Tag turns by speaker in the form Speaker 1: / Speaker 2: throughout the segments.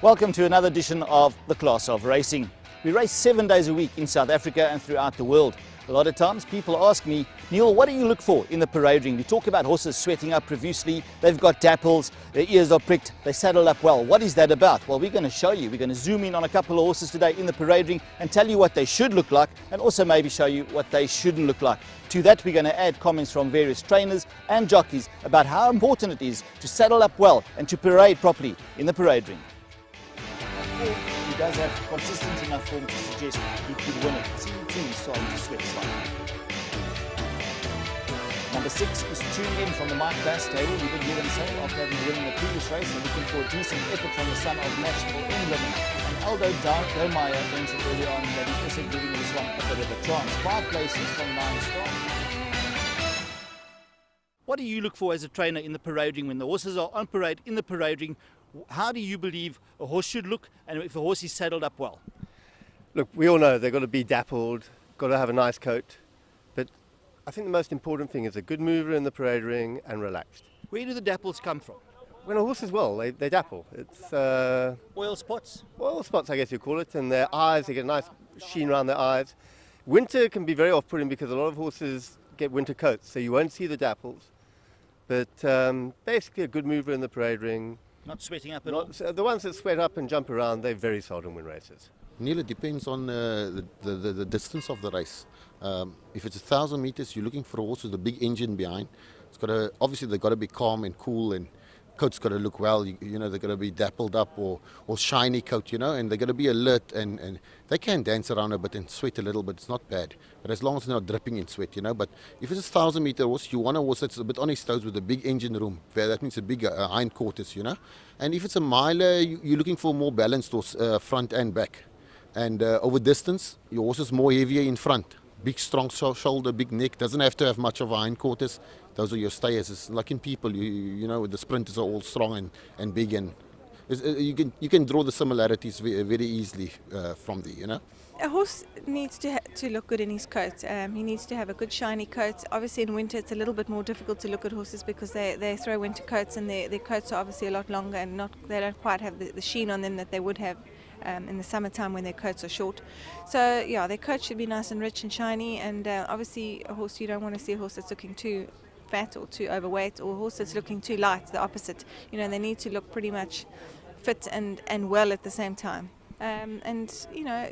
Speaker 1: Welcome to another edition of The Class of Racing. We race 7 days a week in South Africa and throughout the world. A lot of times people ask me, Neil, what do you look for in the parade ring? We talk about horses sweating up profusely, they've got dapples, their ears are pricked, they saddle up well. What is that about? Well, we're going to show you. We're going to zoom in on a couple of horses today in the parade ring and tell you what they should look like, and also maybe show you what they shouldn't look like. To that, we're going to add comments from various trainers and jockeys about how important it is to saddle up well and to parade properly in the parade ring. He does have consistent enough form to suggest he could win it. He's starting to sweat slightly. Number 6 is tuned in from the Mike Bass table. We did hear him say after having won the previous race, they're looking for a decent effort from the son of national England. And Aldo Domeyer mentioned earlier on that he's also giving this one a bit of a chance. 5 places from 9 stars. What do you look for as a trainer in the parade ring when the horses are on parade in the parade ring? How do you believe a horse should look, and if a horse is saddled up well?
Speaker 2: Look, we all know they've got to be dappled, got to have a nice coat, but I think the most important thing is a good mover in the parade ring and relaxed.
Speaker 1: Where do the dapples come from?
Speaker 2: When a horse is well, they dapple. It's
Speaker 1: oil spots?
Speaker 2: Oil spots, I guess you call it, and their eyes, they get a nice sheen around their eyes. Winter can be very off-putting because a lot of horses get winter coats, so you won't see the dapples. But basically a good mover in the parade ring.
Speaker 1: Not sweating up at all?
Speaker 2: The ones that sweat up and jump around, they very seldom win races.
Speaker 3: Neil, it depends on the distance of the race. If it's 1,000 meters, you're looking for a horse with a big engine behind. It's got to, obviously they've got to be calm and cool, and coat's got to look well. You know, they've got to be dappled up or shiny coat, you know, and they've got to be alert, and they can dance around a bit and sweat a little bit. It's not bad, but as long as they're not dripping in sweat, you know. But if it's a 1,000-meter horse, you want a horse that's a bit on his toes with a big engine room. That means a big hind quarters, you know. And if it's a miler, you're looking for more balanced horse, front and back. And over distance, your horse is more heavier in front. Big, strong shoulder, big neck. Doesn't have to have much of a hind quarters. Those are your stayers. It's like in people, you know, the sprinters are all strong and big, and you can draw the similarities very easily from there, you know.
Speaker 4: A horse needs to look good in his coat. He needs to have a good shiny coat. Obviously in winter it's a little bit more difficult to look at horses because they throw winter coats, and their coats are obviously a lot longer, and they don't quite have the sheen on them that they would have in the summertime when their coats are short. So yeah, their coat should be nice and rich and shiny, and obviously a horse, you don't want to see a horse that's looking too fat or too overweight, or a horse that's looking too light, the opposite. You know, they need to look pretty much fit and well at the same time. And you know,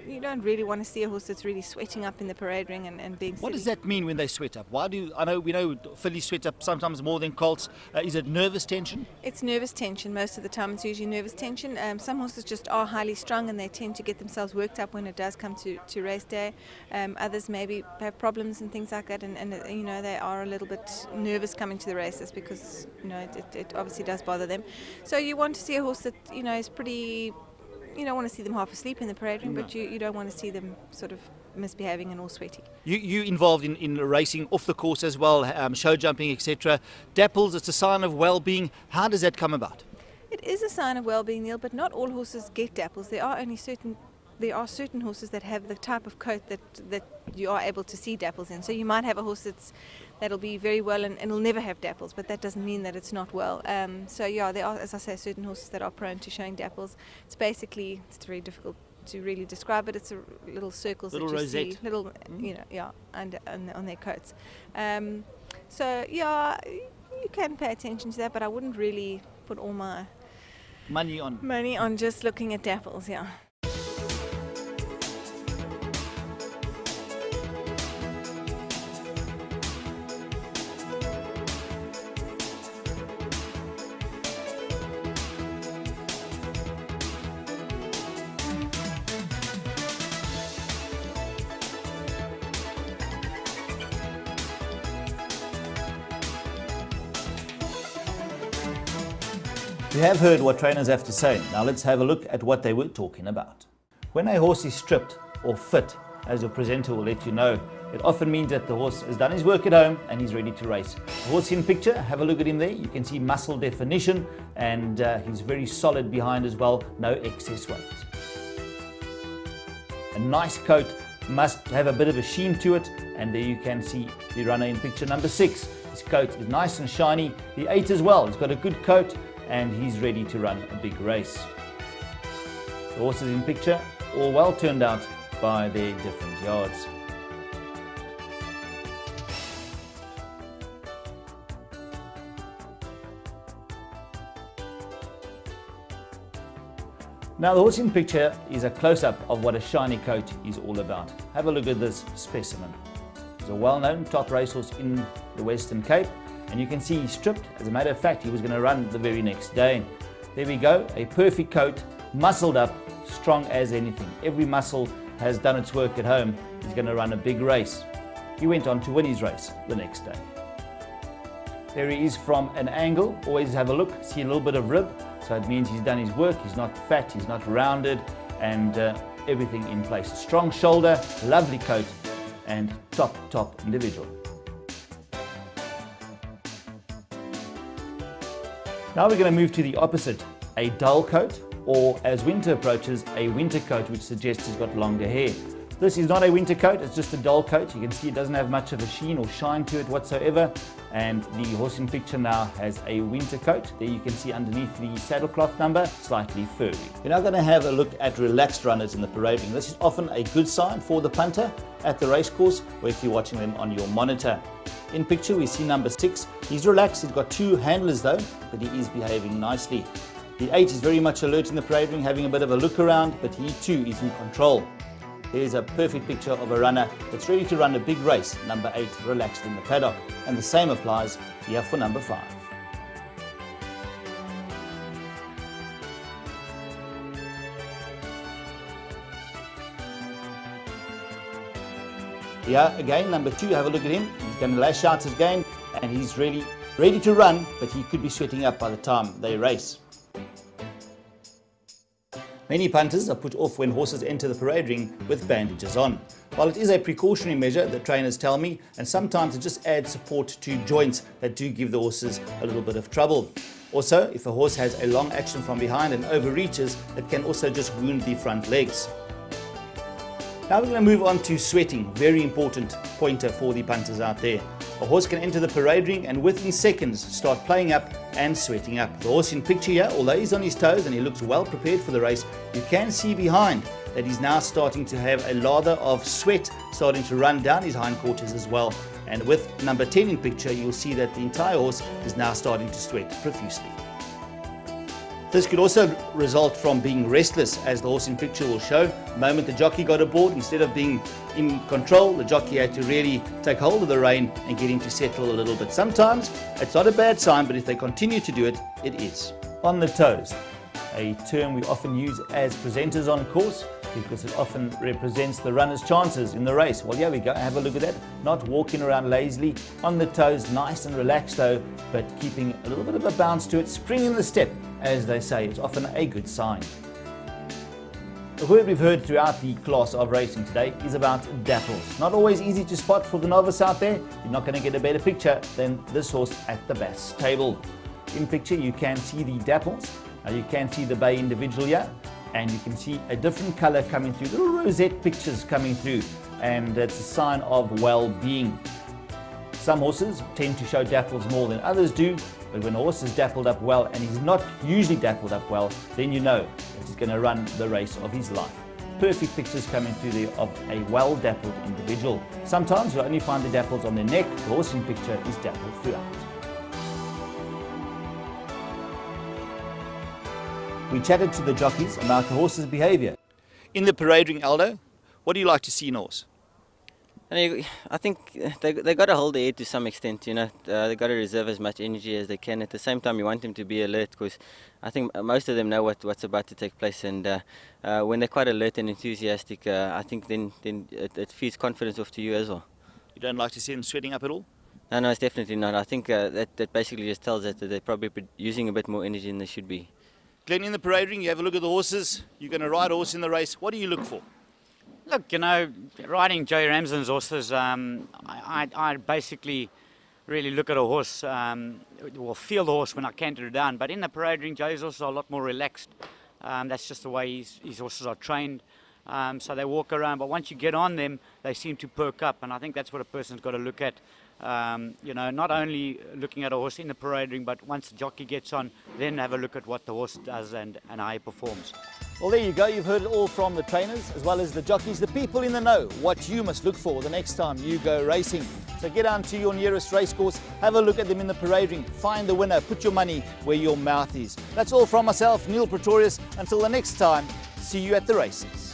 Speaker 4: you don't really want to see a horse that's really sweating up in the parade ring and being silly.
Speaker 1: What does that mean when they sweat up? We know fillies sweat up sometimes more than colts. Is it nervous tension?
Speaker 4: It's nervous tension. Most of the time it's usually nervous tension. Some horses just are highly strung and they tend to get themselves worked up when it does come to race day. Others maybe have problems and things like that, and you know, they are a little bit nervous coming to the races because, you know, it obviously does bother them. So you want to see a horse that, you know, is pretty. You don't want to see them half asleep in the parade ring, but you don't want to see them sort of misbehaving and all sweaty. You involved in racing off the course as well, show jumping, etc. Dapples, it's a sign of well-being. How does that come about? It is a sign of well-being, Neil, but not all horses get dapples. There are certain horses that have the type of coat that you are able to see dapples in. So you might have a horse that'll be very well and will never have dapples, but that doesn't mean that it's not well. So yeah, there are, as I say, certain horses that are prone to showing dapples. It's very difficult to really describe it. It's a little circles
Speaker 1: little
Speaker 4: that you
Speaker 1: rosette.
Speaker 4: see, little, you know, yeah, and on their coats. So yeah, you can pay attention to that, but I wouldn't really put all my
Speaker 1: money
Speaker 4: on just looking at dapples. Yeah.
Speaker 1: We have heard what trainers have to say. Now let's have a look at what they were talking about. When a horse is stripped or fit, as your presenter will let you know, it often means that the horse has done his work at home and he's ready to race. The horse in picture, have a look at him there. You can see muscle definition, and he's very solid behind as well, no excess weight. A nice coat must have a bit of a sheen to it, and there you can see the runner in picture number 6. His coat is nice and shiny. The 8 as well, he's got a good coat and he's ready to run a big race. The horses in picture all well turned out by their different yards. Now the horse in picture is a close-up of what a shiny coat is all about. Have a look at this specimen. He's a well-known top racehorse in the Western Cape, and you can see he's stripped. As a matter of fact, he was going to run the very next day. There we go, a perfect coat, muscled up, strong as anything. Every muscle has done its work at home. He's going to run a big race. He went on to win his race the next day. There he is from an angle. Always have a look, see a little bit of rib. So it means he's done his work, he's not fat, he's not rounded, and everything in place. A strong shoulder, lovely coat, and top individual. Now we're going to move to the opposite, a dull coat, or as winter approaches, a winter coat, which suggests he's got longer hair. This is not a winter coat, it's just a dull coat. You can see it doesn't have much of a sheen or shine to it whatsoever. And the horse in picture now has a winter coat. There you can see underneath the saddlecloth number, slightly furry. We're now going to have a look at relaxed runners in the parade ring. This is often a good sign for the punter at the racecourse, or if you're watching them on your monitor. In picture we see number 6. He's relaxed, he's got 2 handlers though, but he is behaving nicely. The 8 is very much alert in the parade ring, having a bit of a look around, but he too is in control. Here's a perfect picture of a runner that's ready to run a big race, number 8, relaxed in the paddock. And the same applies here for number 5. Here again, number 2, have a look at him. He's going to lash out his game and he's really ready to run, but he could be sweating up by the time they race. Many punters are put off when horses enter the parade ring with bandages on. While it is a precautionary measure, the trainers tell me, and sometimes it just adds support to joints that do give the horses a little bit of trouble. Also, if a horse has a long action from behind and overreaches, it can also just wound the front legs. Now we're going to move on to sweating, very important pointer for the punters out there. A horse can enter the parade ring and within seconds start playing up and sweating up. The horse in picture here, although he's on his toes and he looks well prepared for the race, you can see behind that he's now starting to have a lather of sweat starting to run down his hindquarters as well. And with number 10 in picture, you'll see that the entire horse is now starting to sweat profusely. This could also result from being restless, as the horse in picture will show. The moment the jockey got aboard, instead of being in control, the jockey had to really take hold of the rein and get him to settle a little bit. Sometimes it's not a bad sign, but if they continue to do it, it is. On the toes, a term we often use as presenters on course, because it often represents the runner's chances in the race. Well, here we go, have a look at that. Not walking around lazily, on the toes, nice and relaxed though, but keeping a little bit of a bounce to it, spring in the step, as they say. It's often a good sign. The word we've heard throughout the class of racing today is about dapples. Not always easy to spot for the novice out there. You're not going to get a better picture than this horse at the Bass table. In picture you can see the dapples. Now you can see the bay individual here, and you can see a different color coming through, little rosette pictures coming through, and it's a sign of well-being. Some horses tend to show dapples more than others do, but when a horse is dappled up well, and he's not usually dappled up well, then you know that he's going to run the race of his life. Perfect pictures coming through there of a well-dappled individual. Sometimes you'll only find the dapples on their neck. The horse in picture is dappled throughout. We chatted to the jockeys about the horse's behaviour. In the parade ring, Aldo, what do you like to see in a horse?
Speaker 5: I think they got to hold their head to some extent, you know. They got to reserve as much energy as they can. At the same time, you want them to be alert, because I think most of them know what's about to take place. And when they're quite alert and enthusiastic, I think then it feeds confidence off to you as well.
Speaker 1: You don't like to see them sweating up at all?
Speaker 5: No, it's definitely not. I think that basically just tells us that they're probably using a bit more energy than they should be.
Speaker 1: Glenn, in the parade ring, you have a look at the horses. You're going to ride a horse in the race. What do you look for?
Speaker 6: Look, you know, riding Joey Ramsden's horses, I basically really look at a horse, or feel the horse when I canter it down. But in the parade ring, Joey's horses are a lot more relaxed. That's just the way his horses are trained. So they walk around, but once you get on them, they seem to perk up. And I think that's what a person's got to look at. You know, not only looking at a horse in the parade ring, but once the jockey gets on, then have a look at what the horse does and how he performs.
Speaker 1: Well, there you go. You've heard it all from the trainers as well as the jockeys, the people in the know, what you must look for the next time you go racing. So get down to your nearest racecourse, have a look at them in the parade ring, find the winner, put your money where your mouth is. That's all from myself, Neil Pretorius. Until the next time, see you at the races.